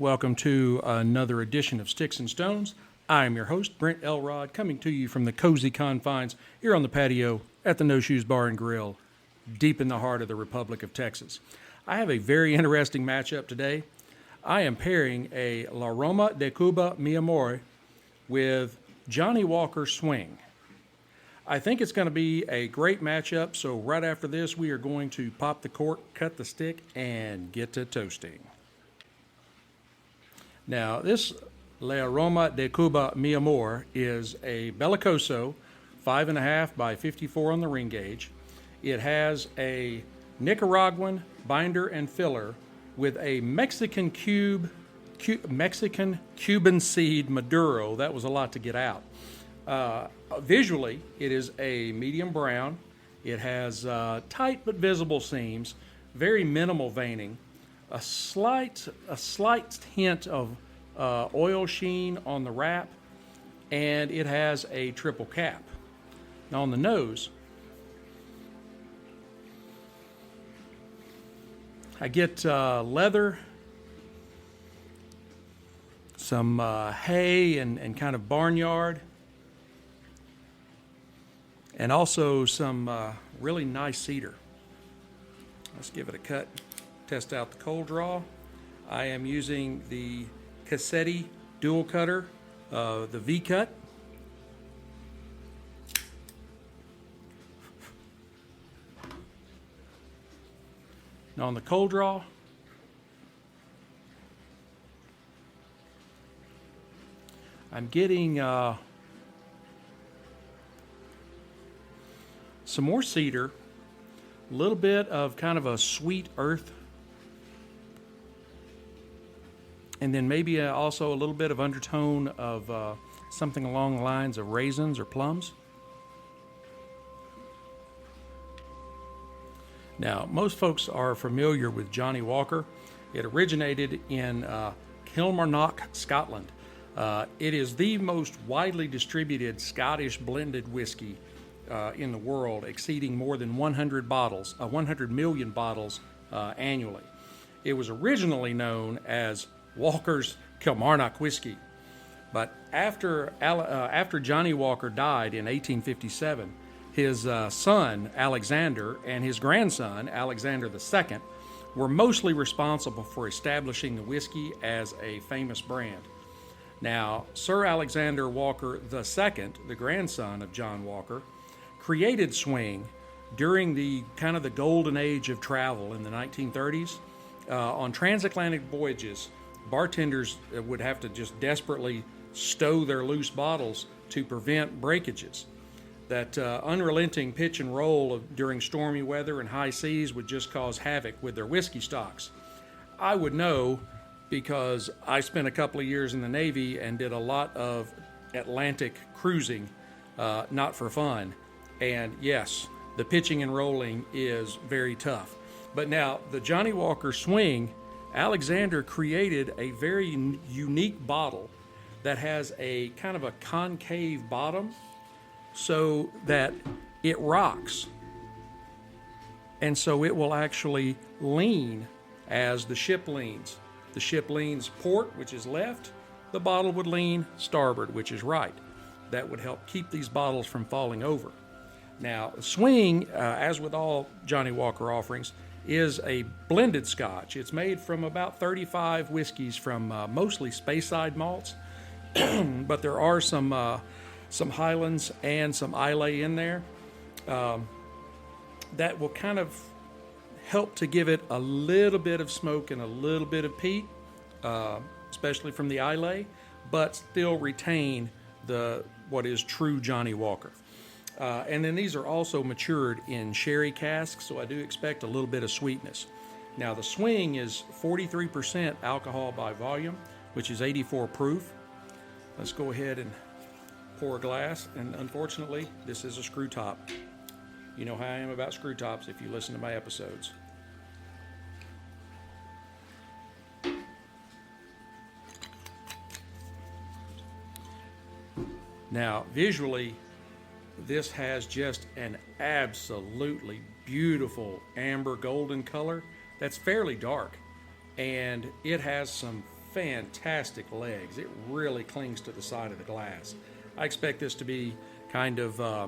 Welcome to another edition of Sticks-n-Stones. I am your host, Brent Elrod, coming to you from the cozy confines here on the patio at the No Shoes Bar and Grill, deep in the heart of the Republic of Texas. I have a very interesting matchup today. I am pairing a Aroma De Cuba, Amor with Johnnie Walker Swing. I think it's going to be a great matchup, so right after this, we are going to pop the cork, cut the stick, and get to toasting. Now, this Aroma De Cuba, Mi Amor, is a Bellicoso 5.5 by 54 on the ring gauge. It has a Nicaraguan binder and filler with a Mexican Cuban seed Maduro. That was a lot to get out. Visually, it is a medium brown. It has tight but visible seams, very minimal veining, a slight hint of oil sheen on the wrap, and it has a triple cap. Now on the nose, I get leather, some hay and kind of barnyard, and also some really nice cedar. Let's give it a cut, test out the cold draw. I am using the Cassetti dual cutter, the V-cut. Now on the cold draw, I'm getting some more cedar, a little bit of kind of a sweet earth, and then maybe also a little bit of undertone of something along the lines of raisins or plums. Now, most folks are familiar with Johnnie Walker. It originated in Kilmarnock, Scotland. It is the most widely distributed Scottish blended whiskey in the world, exceeding more than 100 million bottles annually. It was originally known as Walker's Kilmarnock whiskey, but after Johnnie Walker died in 1857, his son Alexander and his grandson Alexander II were mostly responsible for establishing the whiskey as a famous brand. Now, Sir Alexander Walker II, the grandson of John Walker, created Swing during the kind of the golden age of travel in the 1930s. On transatlantic voyages, bartenders would have to just desperately stow their loose bottles to prevent breakages. That unrelenting pitch and roll during stormy weather and high seas would just cause havoc with their whiskey stocks. I would know because I spent a couple of years in the Navy and did a lot of Atlantic cruising, not for fun. And yes, the pitching and rolling is very tough. But now, the Johnnie Walker Swing, Alexander created a very unique bottle that has a kind of a concave bottom so that it rocks. And so it will actually lean as the ship leans. The ship leans port, which is left. The bottle would lean starboard, which is right. That would help keep these bottles from falling over. Now, Swing, as with all Johnnie Walker offerings, is a blended scotch. It's made from about 35 whiskeys from mostly Speyside malts, but there are some Highlands and some Islay in there that will kind of help to give it a little bit of smoke and a little bit of peat, especially from the Islay, but still retain what is true Johnnie Walker. And then these are also matured in sherry casks, so I do expect a little bit of sweetness. Now, the Swing is 43% alcohol by volume, which is 84 proof. Let's go ahead and pour a glass, and unfortunately, this is a screw top. You know how I am about screw tops if you listen to my episodes. Now, visually, this has just an absolutely beautiful amber golden color that's fairly dark, and it has some fantastic legs. It really clings to the side of the glass. I expect this to be kind of, I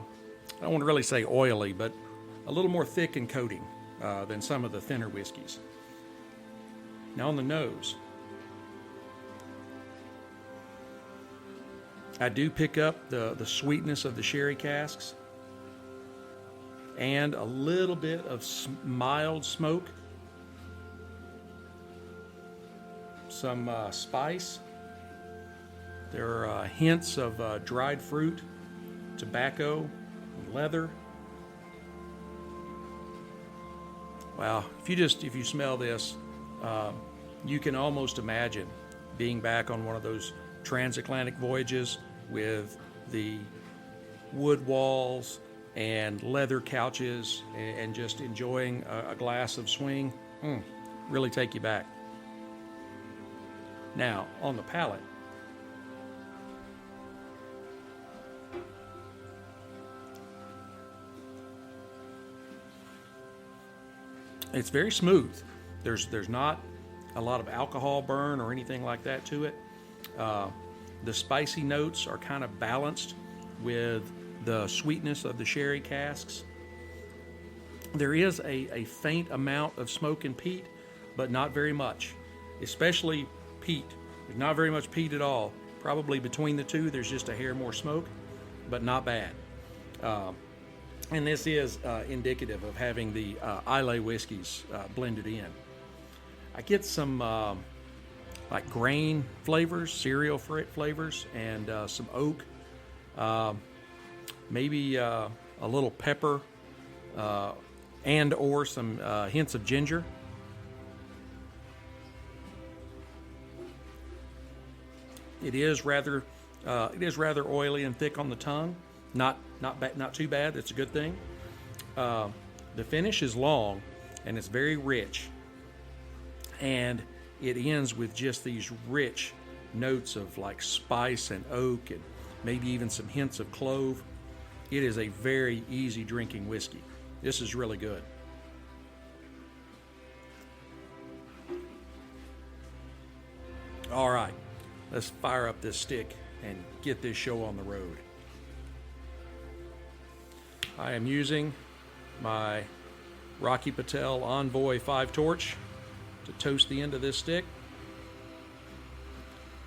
don't want to really say oily, but a little more thick in coating than some of the thinner whiskeys. Now on the nose, I do pick up the sweetness of the sherry casks and a little bit of mild smoke, some spice. There are hints of dried fruit, tobacco, and leather. Wow, if you smell this, you can almost imagine being back on one of those transatlantic voyages with the wood walls and leather couches and just enjoying a glass of swing. Really take you back. Now, on the palate, it's very smooth. There's not a lot of alcohol burn or anything like that to it. The spicy notes are kind of balanced with the sweetness of the sherry casks. There is a faint amount of smoke and peat, but not very much, especially peat. There's not very much peat at all. Probably between the two, there's just a hair more smoke, but not bad. And this is indicative of having the Islay whiskeys blended in. I get some like grain flavors, cereal flavors, and some oak, maybe a little pepper, and or some hints of ginger. It is rather oily and thick on the tongue. Not too bad. That's a good thing. The finish is long, and it's very rich, and it ends with just these rich notes of like spice and oak, and maybe even some hints of clove. It is a very easy drinking whiskey. This is really good. All right, let's fire up this stick and get this show on the road. I am using my Rocky Patel Envoy 5 torch to toast the end of this stick.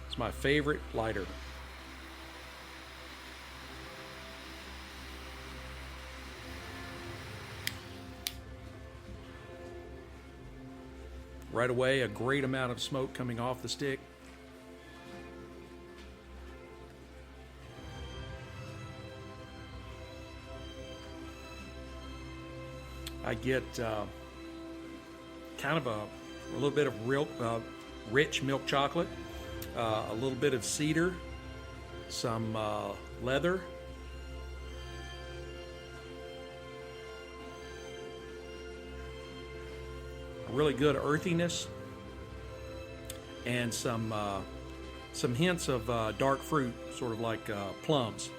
It's my favorite lighter. Right away, a great amount of smoke coming off the stick. I get kind of a little bit of real rich milk chocolate, a little bit of cedar, some leather, a really good earthiness, and some hints of dark fruit, sort of like plums,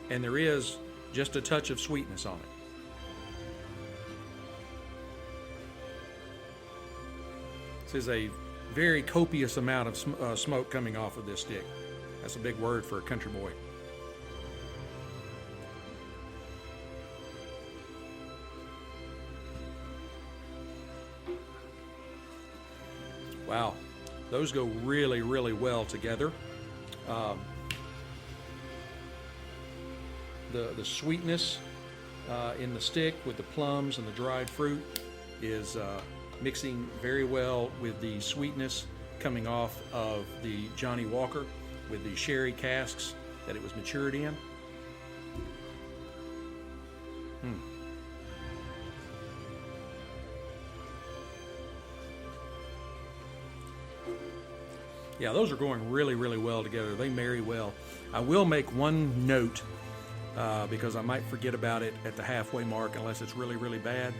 and there is just a touch of sweetness on it. This is a very copious amount of smoke coming off of this stick. That's a big word for a country boy. Wow, those go really, really well together. The sweetness in the stick with the plums and the dried fruit is mixing very well with the sweetness coming off of the Johnnie Walker with the sherry casks that it was matured in. Yeah, those are going really, really well together. They marry well. I will make one note because I might forget about it at the halfway mark unless it's really, really bad.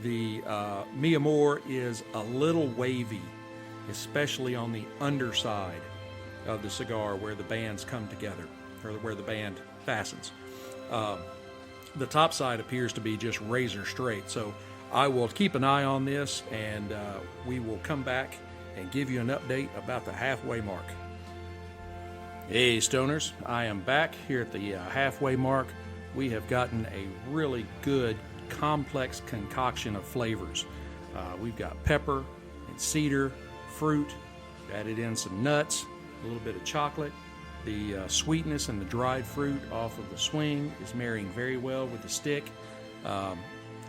The Amor is a little wavy, especially on the underside of the cigar where the bands come together, or where the band fastens. The top side appears to be just razor straight, so I will keep an eye on this, and we will come back and give you an update about the halfway mark. Hey Stoners, I am back here at the halfway mark. We have gotten a really good complex concoction of flavors. We've got pepper and cedar, fruit, added in some nuts, a little bit of chocolate. The sweetness and the dried fruit off of the swing is marrying very well with the stick.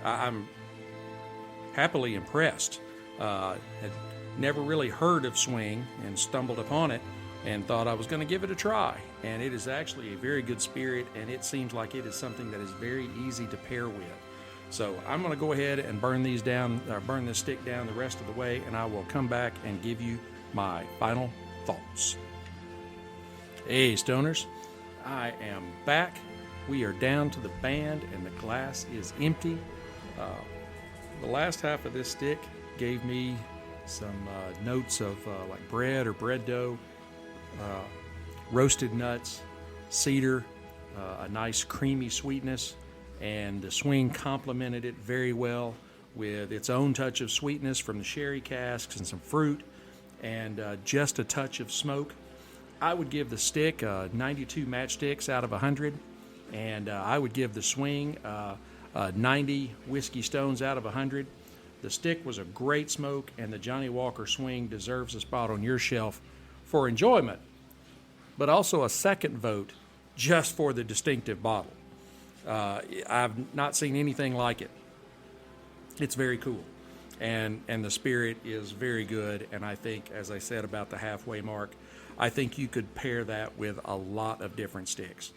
I'm happily impressed. Had never really heard of swing and stumbled upon it and thought I was going to give it a try. And it is actually a very good spirit, and it seems like it is something that is very easy to pair with. So I'm going to go ahead and burn this stick down the rest of the way, and I will come back and give you my final thoughts. Hey Stoners, I am back. We are down to the band and the glass is empty. The last half of this stick gave me some notes of like bread or bread dough, roasted nuts, cedar, a nice creamy sweetness, and the swing complemented it very well with its own touch of sweetness from the sherry casks and some fruit and just a touch of smoke. I would give the stick 92 matchsticks out of 100, and I would give the swing 90 whiskey stones out of 100. The stick was a great smoke, and the Johnnie Walker Swing deserves a spot on your shelf for enjoyment, but also a second vote just for the distinctive bottle. I've not seen anything like it. It's very cool, and the spirit is very good, and I think, as I said about the halfway mark, I think you could pair that with a lot of different sticks.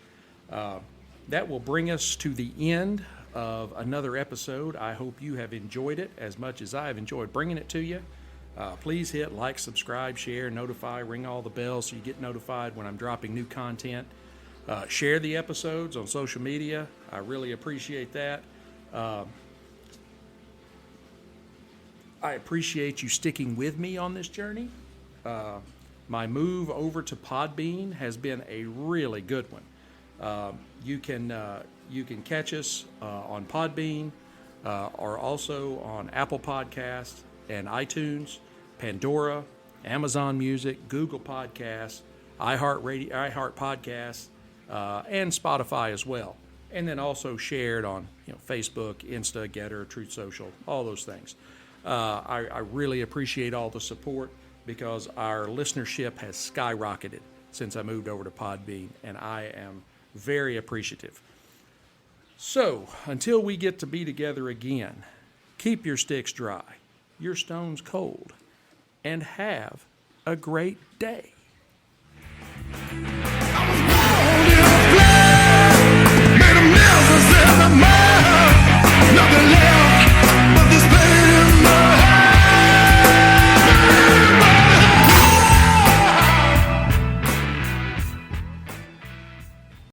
That will bring us to the end of another episode. I hope you have enjoyed it as much as I have enjoyed bringing it to you. Please hit like, subscribe, share, notify, ring all the bells so you get notified when I'm dropping new content. Share the episodes on social media. I really appreciate that. I appreciate you sticking with me on this journey. My move over to Podbean has been a really good one. You can catch us on Podbean or also on Apple Podcasts and iTunes, Pandora, Amazon Music, Google Podcasts, iHeart Podcasts, and Spotify as well. And then also shared on Facebook, Insta, Getter, Truth Social, all those things. I really appreciate all the support because our listenership has skyrocketed since I moved over to Podbean, and I am very appreciative. So, until we get to be together again, keep your sticks dry, your stones cold, and have a great day.